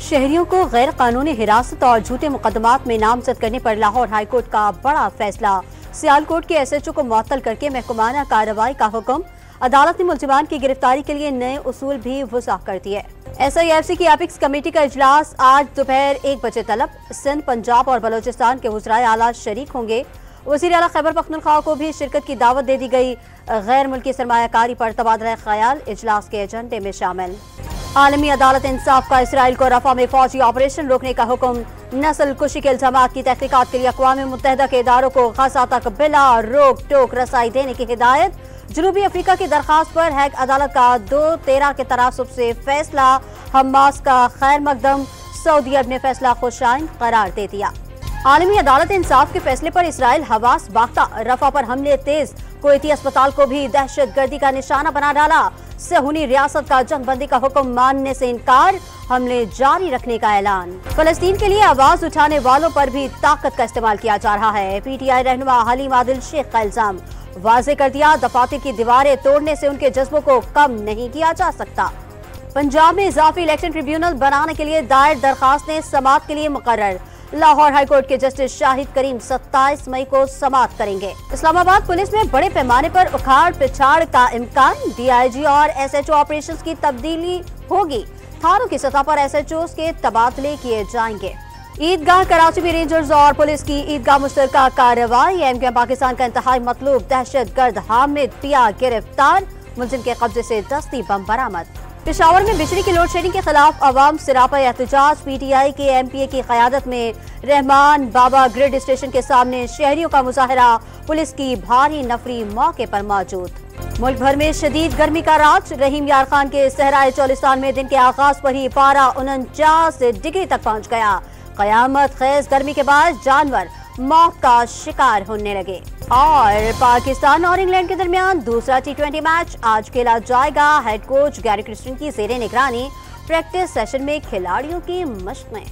शहरियों को गैर कानूनी हिरासत और झूठे मुकदमात में नामजद करने पर लाहौर हाईकोर्ट का बड़ा फैसला। सियालकोट के एसएचओ को मुअत्तल करके महकमाना कार्रवाई का हुक्म। अदालत ने मुलजिमान की गिरफ्तारी के लिए नए उसूल भी वज़ा कर दिए। SIFC की एपिक्स कमेटी का इजलास आज दोपहर 1 बजे तलब। सिंध, पंजाब और बलोचिस्तान के वज़राए आला शरीक होंगे। वज़ीर आला खैबर पख्तूनख्वा को भी शिरकत की दावत दे दी गई। गैर मुल्की सरमायाकारी पर तबादला ख्याल इजलास के एजेंडे में शामिल। आलमी अदालत इंसाफ का इसराइल को रफा में फौजी ऑपरेशन रोकने का हुक्म। नस्ल कुशी के इल्जामात की तहकीकात के लिए अक़वाम मुत्तहिदा के इदारों को गजा तक बिला रोक टोक रसाई देने की हिदायत। जनूबी अफ्रीका की दरखास्त पर हैग अदालत का 2-13 के तनासुब से फैसला। हमास का खैर मकदम। सऊदी अरब ने फैसला खुशाइन करार दे दिया। आलमी अदालत इंसाफ के फैसले पर इसराइल हवास बाख्ता। रफा पर हमले तेज। कुवैती अस्पताल को भी दहशत गर्दी का निशाना बना डाला। सहूनी रियासत का जंगबंदी का हुक्म मानने से इनकार। हमले जारी रखने का ऐलान। फलस्तीन के लिए आवाज उठाने वालों पर भी ताकत का इस्तेमाल किया जा रहा है। PTI रहनुमा हलीम आदिल शेख का इल्जाम। वाजे कर दिया, दफातर की दीवारें तोड़ने से उनके जज्बों को कम नहीं किया जा सकता। पंजाब में इजाफी इलेक्शन ट्रिब्यूनल बनाने के लिए दायर दरखास्तें समाअत के लिए मुकर्रर। लाहौर हाईकोर्ट के जस्टिस शाहिद करीम 27 मई को समाअत करेंगे। इस्लामाबाद पुलिस में बड़े पैमाने पर उखाड़ पिछाड़ का इम्कान। DIG और SHO ऑपरेशंस की तब्दीली होगी। थानों की सतह पर SHOs के तबादले किए जाएंगे। ईदगाह कराची में रेंजर्स और पुलिस की ईदगाह मुश्तरका कार्रवाई। MQM पाकिस्तान का इंतहाई मतलूब दहशत गर्द हामिद पिया गिरफ्तार। मुलजिम के कब्जे से दस्ती बम बरामद। पेशावर में बिजली की लोड शेडिंग के खिलाफ अवाम सिरापा एहतजाज। PTI के MPA की क़यादत में रहमान बाबा ग्रिड स्टेशन के सामने शहरियों का मुजाहरा। पुलिस की भारी नफरी मौके पर मौजूद। मुल्क भर में शदीद गर्मी का राज। रहीम यार खान के सहराए चौलिस्तान में दिन के आगाज पर ही पारा 49 डिग्री तक पहुंच गया। कयामत खेज गर्मी के बाद जानवर मौत का शिकार होने लगे। और पाकिस्तान और इंग्लैंड के दरमियान दूसरा T20 मैच आज खेला जाएगा। हेड कोच गैरी क्रिस्टन की ज़ेरे निगरानी प्रैक्टिस सेशन में खिलाड़ियों की मशक़ें।